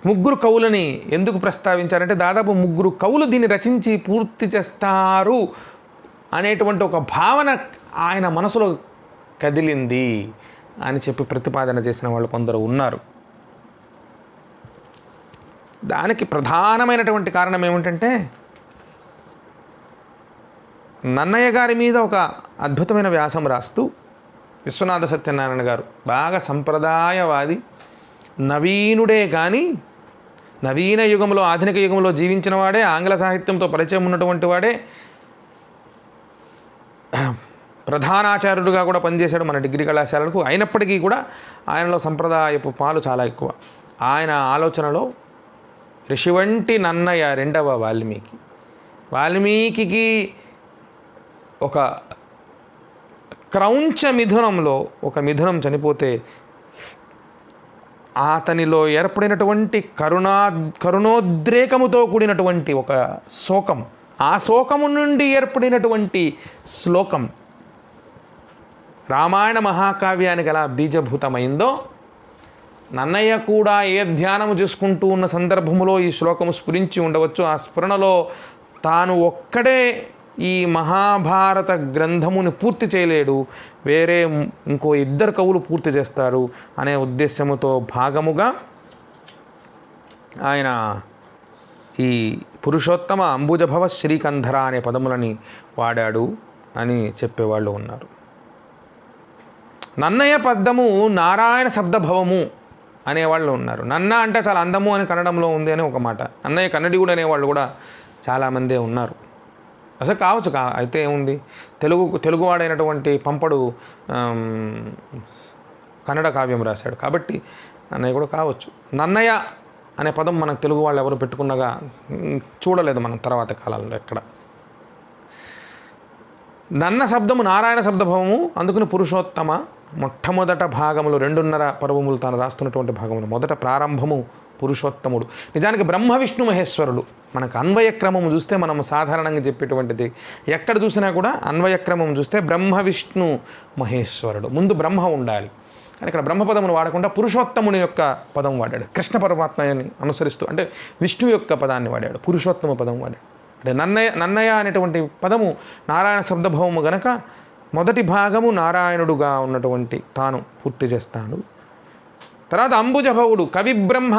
3 కవులని ఎందుకు ప్రస్తావించారంటే దాదాపు 3 కవులు దీన్ని రచించి పూర్తి చేస్తారు అనేటువంటి ఒక భావన ఆయన మనసులో కదిలింది అని చెప్పి ప్రతిపాదన చేసిన వాళ్ళు కొందరు ఉన్నారు. దానికి ప్రధానమైనటువంటి కారణం ఏమిటంటే నన్నయ్య గారి మీద ఒక అద్భుతమైన వ్యాసం రాస్తూ విశ్వనాథ సత్యనారాయణ గారు బాగా సంప్రదాయవాది, నవీనుడే కానీ నవీన యుగంలో, ఆధునిక యుగంలో జీవించిన వాడే, ఆంగ్ల సాహిత్యంతో పరిచయం ఉన్నటువంటి వాడే, ప్రధానాచార్యుడిగా కూడా పనిచేశాడు మన డిగ్రీ కళాశాలకు. అయినప్పటికీ కూడా ఆయనలో సంప్రదాయపు పాలు చాలా ఎక్కువ. ఆయన ఆలోచనలో ఋషి వంటి నన్నయ్య రెండవ వాల్మీకి ఒక క్రౌంచ మిథునంలో ఒక మిథునం చనిపోతే అతనిలో ఏర్పడినటువంటి కరుణోద్రేకముతో కూడినటువంటి ఒక శోకం, ఆ శోకము నుండి ఏర్పడినటువంటి శ్లోకం రామాయణ మహాకావ్యానికి ఎలా బీజభూతమైందో నన్నయ్య కూడా ఏ ధ్యానము చేసుకుంటూ ఉన్న సందర్భములో ఈ శ్లోకము స్ఫురించి ఉండవచ్చు. ఆ స్ఫురణలో తాను ఒక్కడే ఈ మహాభారత గ్రంథముని పూర్తి చేయలేడు, వేరే ఇంకో 2 కవులు పూర్తి చేస్తారు అనే ఉద్దేశముతో భాగముగా ఆయన ఈ పురుషోత్తమ అంబుజభవ శ్రీకంధర అనే పదములని వాడాడు అని చెప్పేవాళ్ళు ఉన్నారు. నన్నయ్య పద్యము నారాయణ శబ్దభవము అనేవాళ్ళు ఉన్నారు. నన్న అంటే చాలా అందము అని కన్నడంలో ఉంది అని ఒక మాట. నన్నయ్య కన్నడిగుడు అనేవాళ్ళు కూడా చాలామందే ఉన్నారు. అసలు కావచ్చు అయితే ఏముంది, తెలుగువాడైనటువంటి పంపడు కన్నడ కావ్యం రాశాడు కాబట్టి అన్నయ్య కూడా కావచ్చు. నన్నయ్య అనే పదం మనకు తెలుగు వాళ్ళు ఎవరు పెట్టుకున్నగా చూడలేదు మనం తర్వాత కాలంలో ఎక్కడ. నన్న శబ్దము నారాయణ శబ్దభావము, అందుకని పురుషోత్తమ మొట్టమొదట భాగములు 2.5 పర్వములు తాను రాస్తున్నటువంటి భాగములు. మొదట ప్రారంభము పురుషోత్తముడు. నిజానికి బ్రహ్మ విష్ణు మహేశ్వరుడు. మనకు అన్వయక్రమము చూస్తే మనం సాధారణంగా చెప్పేటువంటిది ఎక్కడ చూసినా కూడా అన్వయక్రమం చూస్తే బ్రహ్మ విష్ణు మహేశ్వరుడు. ముందు బ్రహ్మ ఉండాలి. కానీ ఇక్కడ బ్రహ్మపదమును వాడకుండా పురుషోత్తముని యొక్క పదం వాడాడు. కృష్ణ పరమాత్మని అనుసరిస్తూ అంటే విష్ణు యొక్క పదాన్ని వాడాడు, పురుషోత్తమ పదం వాడాడు. అంటే నన్నయ్య అనేటువంటి పదము నారాయణ శబ్దభావము గనక మొదటి భాగము నారాయణుడుగా ఉన్నటువంటి తాను పూర్తి చేస్తాడు. తర్వాత అంబుజభవుడు కవి బ్రహ్మ,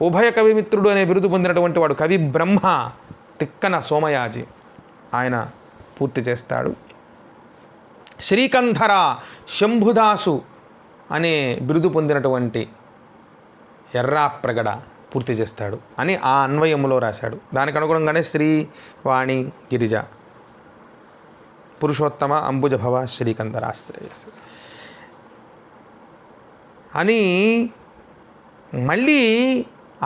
ఉభయ కవిమిత్రుడు అనే బిరుదు పొందినటువంటి వాడు కవి బ్రహ్మ తిక్కన సోమయాజి, ఆయన పూర్తి చేస్తాడు. శ్రీకంధర శంభుదాసు అనే బిరుదు పొందినటువంటి ఎర్రాప్రగడ పూర్తి చేస్తాడు అని ఆ అన్వయములో రాశాడు. దానికి అనుగుణంగానే శ్రీ, వాణి, గిరిజ, పురుషోత్తమ, అంబుజభవ, శ్రీకంధరాశ్రయస్ అని మళ్ళీ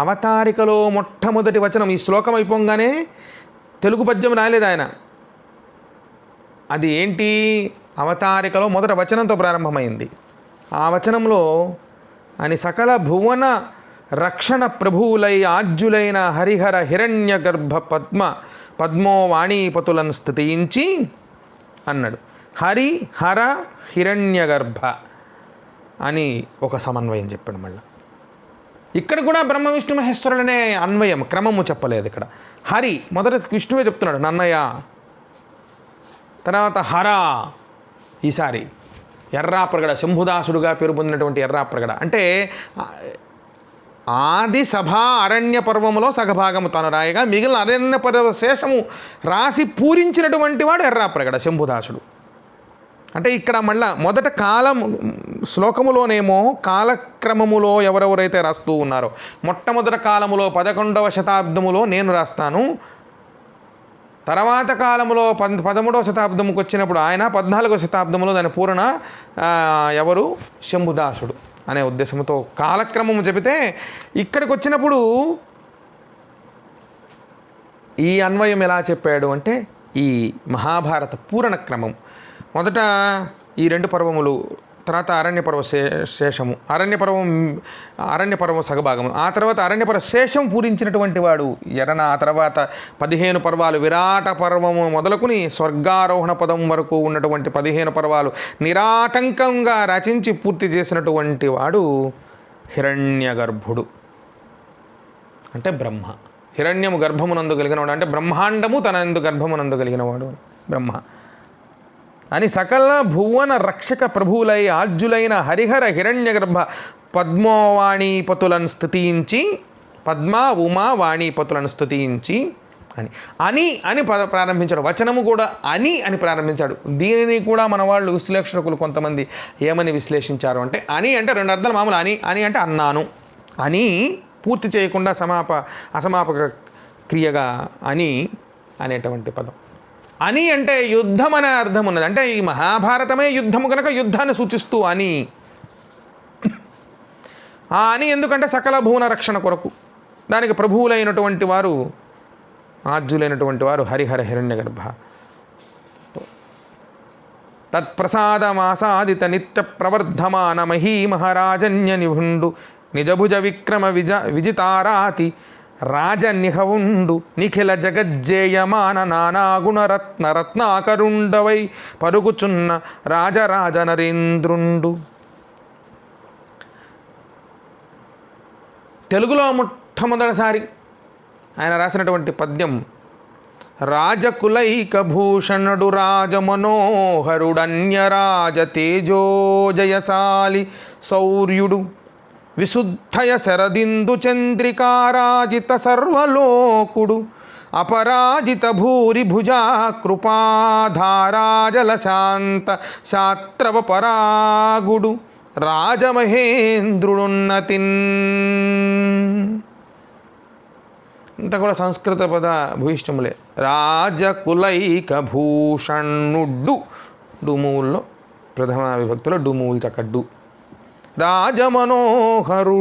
అవతారికలో మొట్టమొదటి వచనం ఈ శ్లోకం అయిపోగానే తెలుగు పద్యం రాలేదు ఆయన. అది ఏంటి? అవతారికలో మొదట వచనంతో ప్రారంభమైంది. ఆ వచనంలో అని సకల భువన రక్షణ ప్రభువులై ఆజ్యులైన హరిహర హిరణ్య గర్భ పద్మో వాణీపతులను స్తుతించి అన్నాడు. హరి హర హిరణ్య గర్భ అని ఒక సమన్వయం చెప్పాడు. మళ్ళీ ఇక్కడ కూడా బ్రహ్మ విష్ణు మహేశ్వరులనే అన్వయం, క్రమము చెప్పలేదు ఇక్కడ. హరి మొదట విష్ణువే చెప్తున్నాడు నన్నయ్య, తర్వాత హర, ఈసారి ఎర్రాప్రగడ శంభుదాసుడుగా పేరు పొందినటువంటి ఎర్రాప్రగడ అంటే ఆది సభా అరణ్య పర్వములో సగభాగము తాను రాయగా మిగిలిన అరణ్య పర్వ శేషము రాసి పూరించినటువంటి వాడు ఎర్రాప్రగడ శంభుదాసుడు. అంటే ఇక్కడ మళ్ళా మొదట కాలం శ్లోకములోనేమో కాలక్రమములో ఎవరెవరైతే రాస్తూ ఉన్నారో మొట్టమొదటి కాలములో 11వ శతాబ్దములో నేను రాస్తాను, తర్వాత కాలంలో 13వ శతాబ్దముకు వచ్చినప్పుడు ఆయన 14వ శతాబ్దంలో దాని పూర్ణ ఎవరు శంభుదాసుడు అనే ఉద్దేశంతో కాలక్రమము చెబితే ఇక్కడికి వచ్చినప్పుడు ఈ అన్వయం ఎలా చెప్పాడు అంటే ఈ మహాభారత పూరణ క్రమం మొదట ఈ 2 పర్వములు, తర్వాత అరణ్యపర్వ శేషము, అరణ్యపర్వం సగభాగము, ఆ తర్వాత అరణ్యపర్వ శేషం పూరించినటువంటి వాడు ఎరన. ఆ తర్వాత 15 పర్వాలు విరాట పర్వము మొదలుకుని స్వర్గారోహణ పదం వరకు ఉన్నటువంటి 15 పర్వాలు నిరాటంకంగా రచించి పూర్తి చేసినటువంటి వాడు హిరణ్య గర్భుడు అంటే బ్రహ్మ. హిరణ్యము గర్భమునందు కలిగినవాడు అంటే బ్రహ్మాండము తన ఎందు గర్భమునందు కలిగినవాడు బ్రహ్మ అని సకల భువన రక్షక ప్రభువులై ఆజ్యులైన హరిహర హిరణ్య గర్భ పద్మోవాణీపతులను స్తుతించి, పద్మ ఉమా వాణీపతులను స్తుతించి అని ప్రారంభించాడు. వచనము కూడా అని ప్రారంభించాడు. దీనిని కూడా మన వాళ్ళు విశ్లేషకులు కొంతమంది ఏమని విశ్లేషించారు అంటే అని అంటే 2 అర్థాలు మామూలు. అని అంటే అన్నాను అని పూర్తి చేయకుండా అసమాపక క్రియగా అని అనేటువంటి పదం. అని అంటే యుద్ధం అనే అర్థం ఉన్నది. అంటే ఈ మహాభారతమే యుద్ధము కనుక యుద్ధాన్ని సూచిస్తూ అని. ఆ అని ఎందుకంటే సకల భువన రక్షణ కొరకు, దానికి ప్రభువులైనటువంటి వారు ఆజ్యులైనటువంటి వారు హరిహర హిరణ్య గర్భ. తత్ప్రసాదమాసాదిత నిత్య ప్రవర్ధమాన మహీ మహారాజన్య నిభుండు నిజభుజ విక్రమ విజితారాతి రాజనిహవుండు నిఖిల జగజ్జేయమాన నానాగుణరత్న రత్నాకరుండవై పరుగుచున్న రాజరాజ నరేంద్రుండు. తెలుగులో మొట్టమొదటిసారి ఆయన రాసినటువంటి పద్యం రాజకులైక భూషణుడు రాజమనోహరుడన్యరాజ తేజోజయశాలి శౌర్యుడు విశుద్ధయ శరదిందు చంద్రికారాజిత సర్వలోకుడు అపరాజిత భూరి భుజా కృపాధారాజల శాంత శాత్రవ పరాగుడు రాజమహేంద్రుడున్నతిన్. ఇంత కూడా సంస్కృత పద భూయిష్టములే. రాజకులైక భూషణుడు డుమూల్లో ప్రథమ విభక్తిలో డుమూలు చక్కడ్డు రాజమనోహరుడ్డు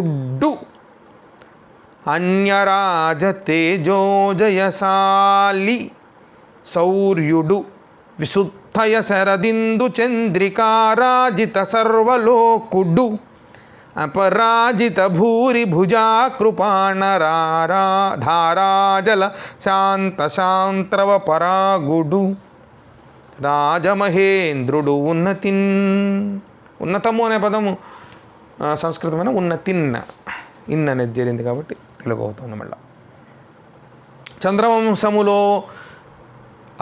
అన్యరాజ తేజోజయశాలి శౌర్యుడు విశుద్ధయ శరదిందు చంద్రికారాజిత సర్వలోకుడు అపరాజిత భూరి భుజా కృపాణరాధారాజల శాంత శాంత్రవ పరాగుడు రాజమహేంద్రుడు ఉన్నతము అనే పదము సంస్కృతమైన ఉన్నతిన్న ఇన్ అనేది చేరింది కాబట్టి తెలుగు అవుతుంది. మళ్ళా చంద్రవంశములో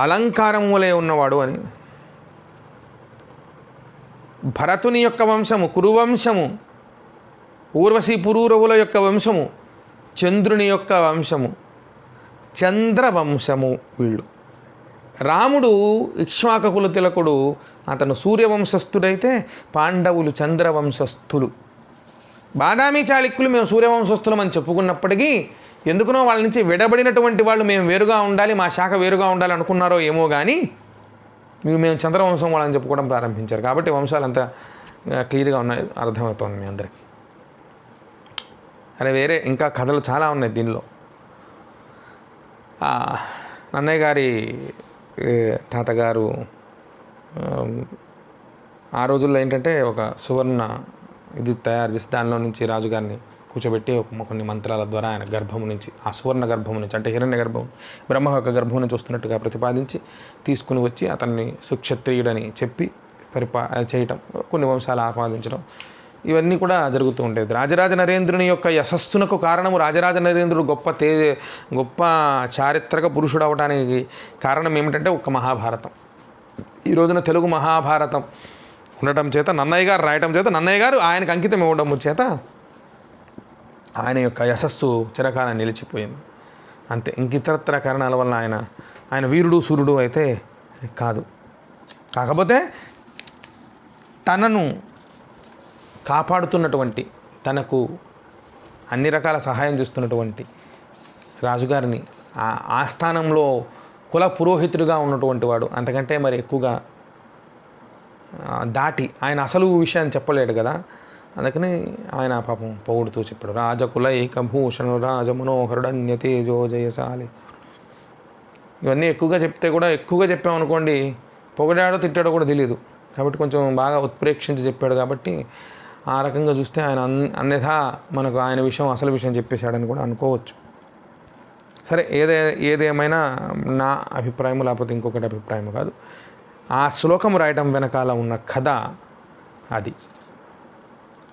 అలంకారములే ఉన్నవాడు అని. భరతుని యొక్క వంశము కురువంశము, ఊర్వశి పురూరవుల యొక్క వంశము చంద్రుని యొక్క వంశము, చంద్రవంశము వీళ్ళు. రాముడు ఇక్ష్వాకకుల తిలకుడు, అతను సూర్యవంశస్థుడైతే పాండవులు చంద్రవంశస్థులు. బాదామి చాళుక్యులు మేము సూర్యవంశస్థులం అని చెప్పుకున్నప్పటికీ ఎందుకునో వాళ్ళ నుంచి విడబడినటువంటి వాళ్ళు మేము వేరుగా ఉండాలి, మా శాఖ వేరుగా ఉండాలి అనుకున్నారో ఏమో కానీ మేము చంద్రవంశం వాళ్ళని చెప్పుకోవడం ప్రారంభించారు. కాబట్టి వంశాలు అంతా క్లియర్గా ఉన్నాయి, అర్థమవుతుంది మీ అందరికీ. అరే వేరే ఇంకా కథలు చాలా ఉన్నాయి దీనిలో. నన్నయ్య గారి తాతగారు ఆ రోజుల్లో ఏంటంటే ఒక సువర్ణ ఇది తయారు చేసి దానిలో నుంచి రాజుగారిని కూర్చోబెట్టి కొన్ని మంత్రాల ద్వారా ఆయన గర్భము నుంచి, ఆ సువర్ణ గర్భము నుంచి అంటే హిరణ్య గర్భం బ్రహ్మ యొక్క గర్భం నుంచి వస్తున్నట్టుగా ప్రతిపాదించి తీసుకుని వచ్చి అతన్ని సుక్షత్రియుడని చెప్పి చేయటం, కొన్ని వంశాలు ఆపాదించడం, ఇవన్నీ కూడా జరుగుతూ ఉండేది. రాజరాజ నరేంద్రుని యొక్క యశస్సునకు కారణము రాజరాజ నరేంద్రుడు గొప్ప చారిత్రక పురుషుడు అవడానికి కారణం ఏమిటంటే ఒక మహాభారతం. ఈ రోజున తెలుగు మహాభారతం ఉండటం చేత, నన్నయ్య గారు రాయటం చేత, నన్నయ్య గారు ఆయనకు అంకితం ఇవ్వడం చేత ఆయన యొక్క యశస్సు చిరకాలం నిలిచిపోయింది అంతే. ఇంక ఇతరత్ర కారణాల వల్ల ఆయన వీరుడు సూర్యుడు అయితే కాదు. కాకపోతే తనను కాపాడుతున్నటువంటి, తనకు అన్ని రకాల సహాయం చేస్తున్నటువంటి రాజుగారిని ఆస్థానంలో కుల పురోహితుడిగా ఉన్నటువంటి వాడు అంతకంటే మరి ఎక్కువగా దాటి ఆయన అసలు విషయాన్ని చెప్పలేడు కదా. అందుకని ఆయన పాపం పొగుడుతూ చెప్పాడు, రాజకుల ఏకభూషణు రాజమనోహరుడు అన్యతేజో జయశాలి. ఇవన్నీ ఎక్కువగా చెప్పామనుకోండి పొగిడాడో తిట్టాడో కూడా తెలియదు. కాబట్టి కొంచెం బాగా ఉత్ప్రేక్షించి చెప్పాడు కాబట్టి ఆ రకంగా చూస్తే ఆయన అన్యథా మనకు ఆయన విషయం అసలు విషయం చెప్పేశాడని కూడా అనుకోవచ్చు. సరే, ఏదేమైనా నా అభిప్రాయం లేకపోతే ఇంకొకటి అభిప్రాయం కాదు. ఆ శ్లోకం రాయటం వెనకాల ఉన్న కథ అది.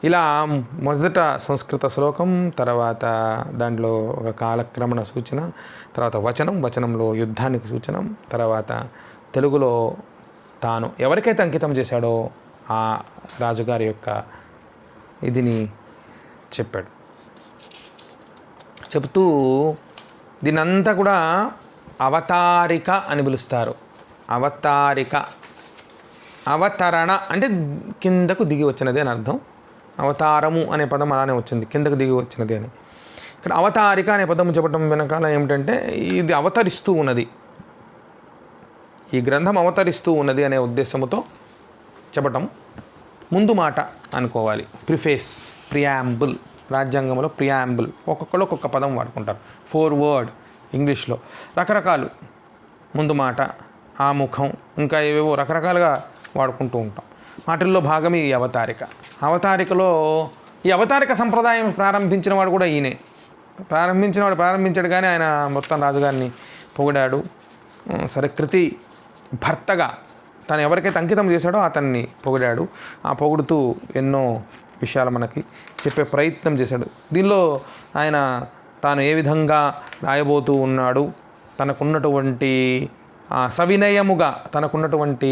ఇలా మొదట సంస్కృత శ్లోకం, తర్వాత దాంట్లో ఒక కాలక్రమణ సూచన, తర్వాత వచనంలో యుద్ధానికి సూచనం, తర్వాత తెలుగులో తాను ఎవరికైతే అంకితం చేశాడో ఆ రాజుగారి యొక్క ఇదిని చెప్పాడు. చెబుతూ దీనంతా కూడా అవతారిక అని పిలుస్తారు. అవతరణ అంటే కిందకు దిగి వచ్చినది అని అర్థం. అవతారము అనే పదం అలానే వచ్చింది, కిందకు దిగి వచ్చినది అని. ఇక్కడ అవతారిక అనే పదం చెప్పడం వెనకాల ఏమిటంటే ఇది అవతరిస్తూ ఉన్నది, ఈ గ్రంథం అవతరిస్తూ ఉన్నది అనే ఉద్దేశంతో చెప్పటం. ముందు మాట అనుకోవాలి, ప్రిఫేస్, ప్రియాంబుల్. రాజ్యాంగంలో ప్రియాంబుల్ ఒక్కొక్కరు ఒక్కొక్క పదం వాడుకుంటారు. 4 వర్డ్ ఇంగ్లీష్లో రకరకాలు, ముందు మాట, ఆముఖం, ఇంకా ఏవేవో రకరకాలుగా వాడుకుంటూ ఉంటాం. వాటిల్లో భాగం ఈ అవతారికలో ఈ అవతారిక సంప్రదాయం ప్రారంభించిన వాడు కూడా ఈయనే. ప్రారంభించాడు కానీ ఆయన మొత్తం రాజుగారిని పొగిడాడు. సరే, కృతి భర్తగా తను ఎవరికైతే అంకితం చేశాడో అతన్ని పొగిడాడు. ఆ పొగుడుతూ ఎన్నో విషయాలు మనకి చెప్పే ప్రయత్నం చేశాడు. దీనిలో ఆయన తాను ఏ విధంగా రాయబోతూ ఉన్నాడు, తనకున్నటువంటి సవినయముగా తనకున్నటువంటి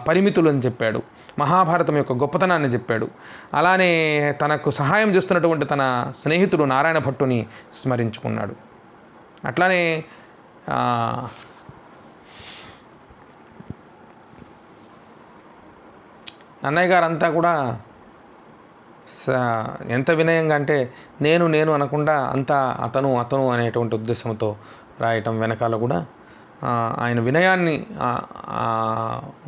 పరిమితులను చెప్పాడు. మహాభారతం యొక్క గొప్పతనాన్ని చెప్పాడు. అలానే తనకు సహాయం చేస్తున్నటువంటి తన స్నేహితుడు నారాయణ భట్టుని స్మరించుకున్నాడు. అట్లానే అన్నయ్య గారు అంతా కూడా ఎంత వినయంగా అంటే నేను అనకుండా అంతా అతను అనేటువంటి ఉద్దేశంతో రాయటం వెనకాల కూడా ఆయన వినయాన్ని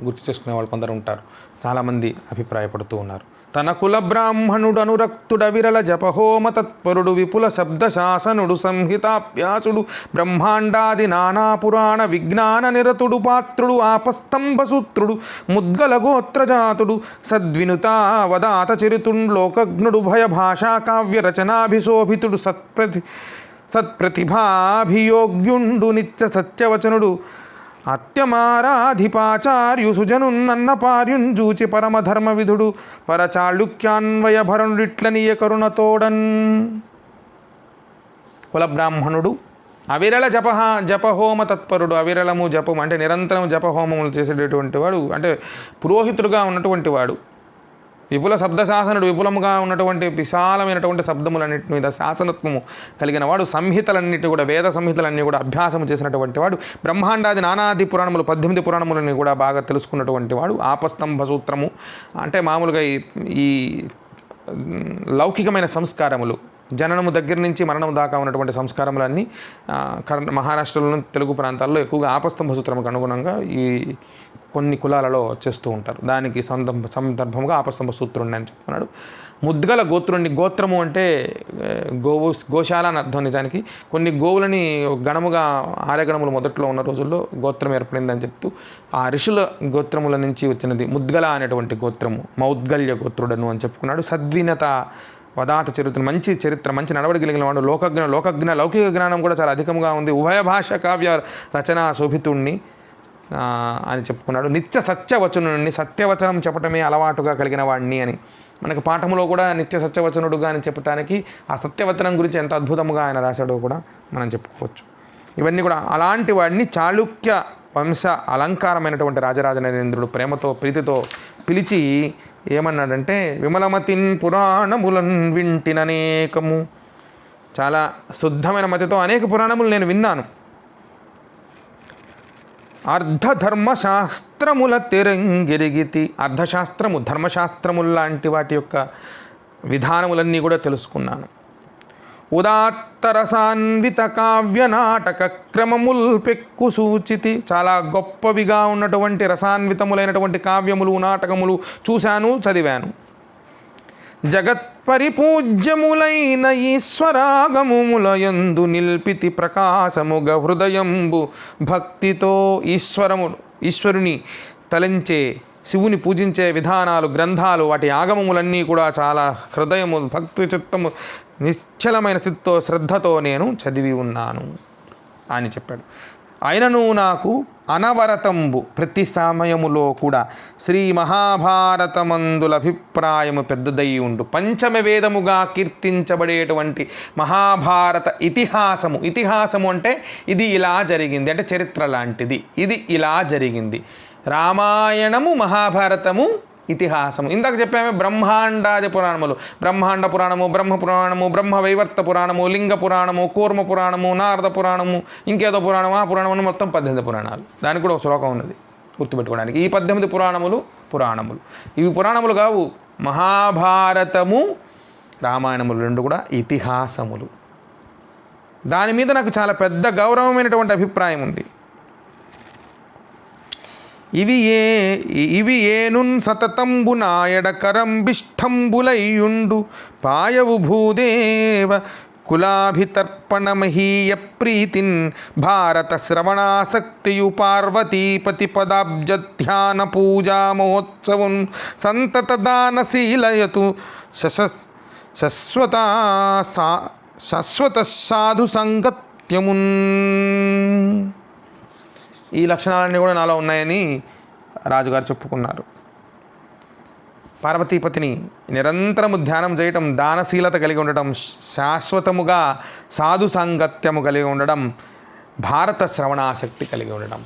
గుర్తు చేసుకునే వాళ్ళు కొందరు ఉంటారు. చాలామంది అభిప్రాయపడుతూ ఉన్నారు. తన కుల బ్రాహ్మణుడు అనురక్తుడ విరల జపహోమ తత్పరుడు విపుల శబ్దశాసనుడు సంహితాభ్యాసుడు బ్రహ్మాండాది నానా పురాణ విజ్ఞాన నిరతుడు పాత్రుడు ఆపస్తంభసూత్రుడు ముద్గల గోత్రజాతుడు సద్వినుతావదాత చరితుండు లోకజ్ఞుడు భయ భాషా కావ్య రచనాభిశోభితుడు సత్ప్రతిభాభియోగ్యుండు నిత్య సత్యవచనుడు అత్యమారాధిపాచార్యు సుజనున్నన్నపార్యుంజూచి పరమధర్మ విధుడు పరచాళుక్యాన్వయ భరణుడిట్లనీయ కరుణతోడన్. కులబ్రాహ్మణుడు అవిరళ జపహోమ తత్పరుడు. అవిరళము జపం అంటే నిరంతరం జపహోమములు చేసేటటువంటి వాడు, అంటే పురోహితుడుగా ఉన్నటువంటి వాడు. విపుల శబ్దశాసనుడు, విపులముగా ఉన్నటువంటి విశాలమైనటువంటి శబ్దములన్నింటి మీద శాసనత్వము కలిగిన వాడు. సంహితలన్నిటి కూడా, వేద సంహితలన్నీ కూడా అభ్యాసము చేసినటువంటి వాడు. బ్రహ్మాండాది నానాది పురాణములు 18 పురాణములని కూడా బాగా తెలుసుకున్నటువంటి వాడు. ఆపస్తంభ సూత్రము అంటే మామూలుగా ఈ లౌకికమైన సంస్కారములు, జననము దగ్గర నుంచి మరణం దాకా ఉన్నటువంటి సంస్కారములన్నీ మహారాష్ట్రలోని తెలుగు ప్రాంతాల్లో ఎక్కువగా ఆపస్తంభ సూత్రముకు అనుగుణంగా ఈ కొన్ని కులాలలో చేస్తూ ఉంటారు. దానికి సందర్భంగా ఆపస్తంభ సూత్రుడిని అని చెప్తున్నాడు. ముద్గల గోత్రుడిని, గోత్రము అంటే గోశాల అని అర్థం. నిజానికి కొన్ని గోవులని గణముగా ఆర్యగణములు మొదట్లో ఉన్న రోజుల్లో గోత్రం ఏర్పడిందని చెప్తూ ఆ ఋషుల గోత్రముల నుంచి వచ్చినది ముద్గల అనేటువంటి గోత్రము. మౌద్గల్య గోత్రుడను అని చెప్పుకున్నాడు. సద్వినత వదాత చరిత్ర, మంచి చరిత్ర, మంచి నడవడి కలిగిన వాడు. లౌకిక జ్ఞానం కూడా చాలా అధికంగా ఉంది. ఉభయ భాష కావ్య రచనా శోభితుణ్ణి అని చెప్పుకున్నాడు. నిత్య సత్యవచనుడిని, సత్యవచనం చెప్పటమే అలవాటుగా కలిగిన వాడిని అని. మనకి పాఠములో కూడా నిత్య సత్యవచనుడుగా అని చెప్పడానికి ఆ సత్యవచనం గురించి ఎంత అద్భుతంగా ఆయన రాశాడో కూడా మనం చెప్పుకోవచ్చు. ఇవన్నీ కూడా అలాంటి వాడిని చాళుక్య వంశ అలంకారమైనటువంటి రాజరాజ నరేంద్రుడు ప్రీతితో పిలిచి ఏమన్నాడంటే, విమలమతిన్ పురాణములన్ వింటిననేకము. చాలా శుద్ధమైన మతితో అనేక పురాణములు నేను విన్నాను. అర్ధధర్మశాస్త్రముల తెరంగిరిగితి. అర్ధశాస్త్రము, ధర్మశాస్త్రముల్లాంటి వాటి యొక్క విధానములన్నీ కూడా తెలుసుకున్నాను. ఉదాత్తరసాన్విత కావ్య నాటక క్రమముల్ పెక్కు సూచితి. చాలా గొప్పవిగా ఉన్నటువంటి రసాన్వితములైనటువంటి కావ్యములు, నాటకములు చూశాను, చదివాను. జగత్పరిపూజ్యములైన ఈశ్వరాగములయందు నిల్పితి ప్రకాశముగ హృదయంబు భక్తితో. ఈశ్వరుని తలంచే, శివుని పూజించే విధానాలు, గ్రంథాలు, వాటి ఆగమములన్నీ కూడా చాలా హృదయము, భక్తి చిత్తము, నిశ్చలమైన స్థితితో, శ్రద్ధతో నేను చదివి ఉన్నాను అని చెప్పాడు. ఆయనను నాకు అనవరతంబు ప్రతి సమయములో కూడా శ్రీ మహాభారతమందుల అభిప్రాయము పెద్దదై ఉండు. పంచమ వేదముగా కీర్తించబడేటువంటి మహాభారత ఇతిహాసము అంటే ఇది ఇలా జరిగింది అంటే చరిత్ర లాంటిది, ఇది ఇలా జరిగింది. రామాయణము, మహాభారతము, ఇతిహాసము. ఇందాక చెప్పామే బ్రహ్మాండాది పురాణములు. బ్రహ్మాండ పురాణము, బ్రహ్మ పురాణము, బ్రహ్మ వైవర్త పురాణము, లింగ పురాణము, కూర్మ పురాణము, నారద పురాణము, ఇంకేదో పురాణము, ఆ పురాణము మొత్తం 18 పురాణాలు. దానికి కూడా ఒక శ్లోకం ఉన్నది గుర్తుపెట్టుకోవడానికి. ఈ 18 పురాణములు. ఇవి పురాణములు కావు. మహాభారతము, రామాయణములు రెండు కూడా ఇతిహాసములు. దాని మీద నాకు చాలా పెద్ద గౌరవమైనటువంటి అభిప్రాయం ఉంది. ఇవి ఏనున్ సతతంబు నాయడకరంబిష్టంబులయ్యుండు పాయవు భూదేవ కులాభితర్పణ మహీయ ప్రీతిన్ భారత శ్రవణాసక్తియు పార్వతీపతి పదాబ్జధ్యాన పూజా మహోత్సవం సంతత దానశీలయతు శాశ్వత సాధు సంగత్యమున్. ఈ లక్షణాలన్నీ కూడా నాలో ఉన్నాయని రాజుగారు చెప్పుకున్నారు. పార్వతీపతిని నిరంతరము ధ్యానం చేయటం, దానశీలత కలిగి ఉండటం, శాశ్వతముగా సాధు సాంగత్యము కలిగి ఉండడం, భారత శ్రవణాసక్తి కలిగి ఉండడం,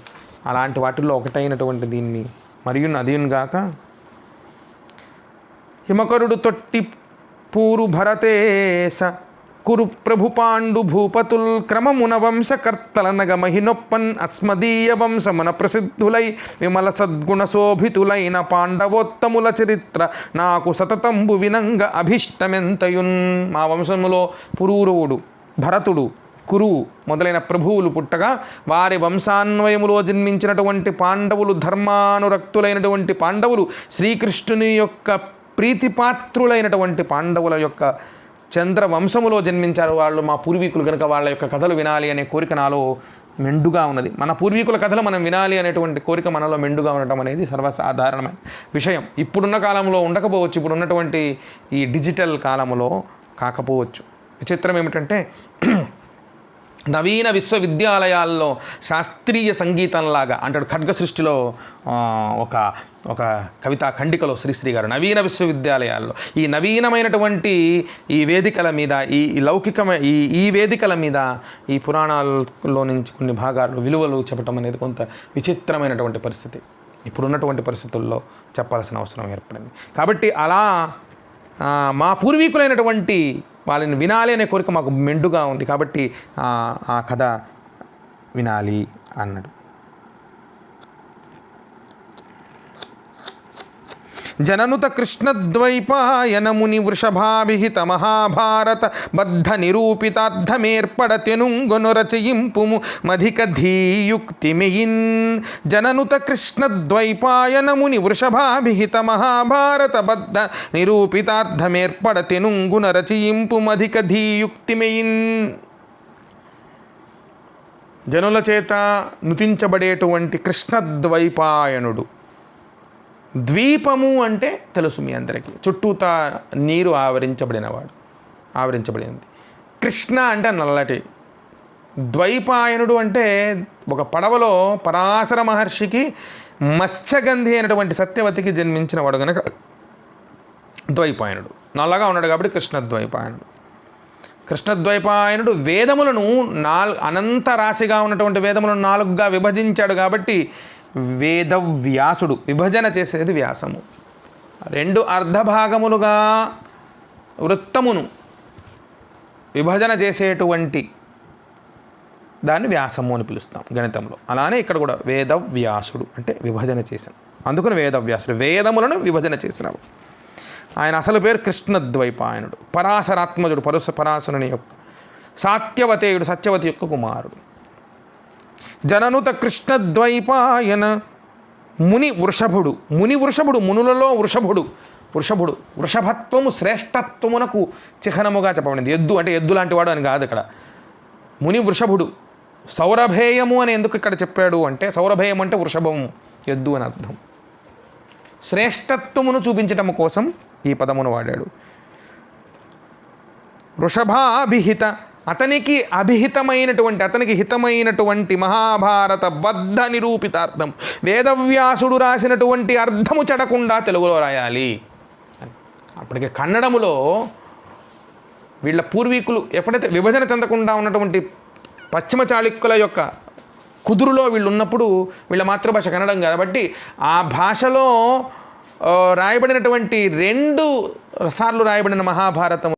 అలాంటి వాటిల్లో ఒకటైనటువంటి దీన్ని మరియు అదీనుగాక హిమకరుడు తొట్టి పూరు భరతేశ కురు ప్రభు పాండు భూపతుల్ క్రమమున వంశకర్తలనగ మహినొప్పన్ అస్మదీయ వంశమున ప్రసిద్ధులై విమల సద్గుణ శోభితులైన పాండవోత్తముల చరిత్ర నాకు సతతంబు వినంగ అభిష్టమెంతయున్. మా వంశములో పురూరవుడు, భరతుడు, కురువు మొదలైన ప్రభువులు పుట్టగా వారి వంశాన్వయములో జన్మించినటువంటి పాండవులు, ధర్మానురక్తులైనటువంటి పాండవులు శ్రీకృష్ణుని యొక్క ప్రీతిపాత్రులైనటువంటి పాండవుల యొక్క చంద్రవంశములో జన్మించారు వాళ్ళు మా పూర్వీకులు కనుక వాళ్ళ యొక్క కథలు వినాలి అనే కోరిక నాలో మెండుగా ఉన్నది. మన పూర్వీకుల కథలు మనం వినాలి అనేటువంటి కోరిక మనలో మెండుగా ఉండటం అనేది సర్వసాధారణమైన విషయం. ఇప్పుడున్న కాలంలో ఉండకపోవచ్చు, ఇప్పుడు ఉన్నటువంటి ఈ డిజిటల్ కాలంలో కాకపోవచ్చు. విచిత్రం ఏమిటంటే నవీన విశ్వవిద్యాలయాల్లో శాస్త్రీయ సంగీతంలాగా అంటాడు ఖడ్గ సృష్టిలో ఒక కవితా ఖండికలో శ్రీశ్రీ గారు, నవీన విశ్వవిద్యాలయాల్లో ఈ నవీనమైనటువంటి ఈ వేదికల మీద ఈ వేదికల మీద ఈ పురాణాల్లో నుంచి కొన్ని భాగాలు విలువలు చెప్పడం అనేది కొంత విచిత్రమైనటువంటి పరిస్థితి ఇప్పుడున్నటువంటి పరిస్థితుల్లో చెప్పాల్సిన అవసరం ఏర్పడింది. కాబట్టి అలా మా పూర్వీకులైనటువంటి వాళ్ళని వినాలి అనే కోరిక మాకు మెండుగా ఉంది, కాబట్టి ఆ కథ వినాలి అన్నాడు. జననుత కృష్ణద్వైపాయన ముని వృషభాభిహిత మహాభారత బద్ధ నిరూపితార్థమేర్పడ తెనుంగొను రచయింపుము మధిక ధీయుక్తిమెయిన్. జననుత కృష్ణద్వైపాయన ముని వృషభాభిహిత మహాభారత బద్ధ నిరూపితార్థమేర్పడ తెనుంగున రచయింపు మధిక ధీయుక్తిమెయిన్. జనుల చేత నుతించబడేటువంటి కృష్ణద్వైపాయనుడు. ద్వీపము అంటే తెలుసు మీ అందరికీ, చుట్టూతా నీరు ఆవరించబడింది. కృష్ణ అంటే నల్లటి. ద్వైపాయనుడు అంటే ఒక పడవలో పరాశర మహర్షికి మత్స్యగంధి అయినటువంటి సత్యవతికి జన్మించిన వాడు కనుక ద్వైపాయనుడు. నల్లగా ఉన్నాడు కాబట్టి కృష్ణద్వైపాయనుడు. కృష్ణద్వైపాయనుడు వేదములను అనంత రాశిగా ఉన్నటువంటి వేదములను 4గా విభజించాడు కాబట్టి వేదవ్యాసుడు. విభజన చేసేది వ్యాసము. 2 అర్ధభాగములుగా వృత్తమును విభజన చేసేటువంటి దాన్ని వ్యాసము అని పిలుస్తాం గణితంలో. అలానే ఇక్కడ కూడా వేదవ్యాసుడు అంటే విభజన చేశాం, అందుకని వేదవ్యాసుడు వేదములను విభజన చేసినాడు. ఆయన అసలు పేరు కృష్ణద్వైపాయనుడు. పరాశరాత్మజుడు, పరాశరుని యొక్క సాత్యవతేయుడు, సత్యవతి యొక్క కుమారుడు. జననుత కృష్ణద్వైపాయన ముని వృషభుడు. మునులలో వృషభుడు. వృషభత్వము శ్రేష్టత్వమునకు చిహ్నముగా చెప్పబడింది. ఎద్దు అంటే ఎద్దు లాంటి వాడు అని కాదు ఇక్కడ. ముని వృషభుడు. సౌరభేయము అని ఎందుకు ఇక్కడ చెప్పాడు అంటే, సౌరభేయం అంటే వృషభము, ఎద్దు అని అర్థం. శ్రేష్టత్వమును చూపించటం కోసం ఈ పదమును వాడాడు. వృషభాభిహిత, అతనికి హితమైనటువంటి మహాభారత బద్ధ నిరూపితార్థం, వేదవ్యాసుడు రాసినటువంటి అర్థము చెడకుండా తెలుగులో రాయాలి. అప్పటికే కన్నడములో వీళ్ళ పూర్వీకులు ఎప్పుడైతే విభజన చెందకుండా ఉన్నటువంటి పశ్చిమ చాళుక్యుల యొక్క కుదురులో వీళ్ళు ఉన్నప్పుడు, వీళ్ళ మాతృభాష కన్నడం కాబట్టి ఆ భాషలో రాయబడినటువంటి 2 సార్లు రాయబడిన మహాభారతం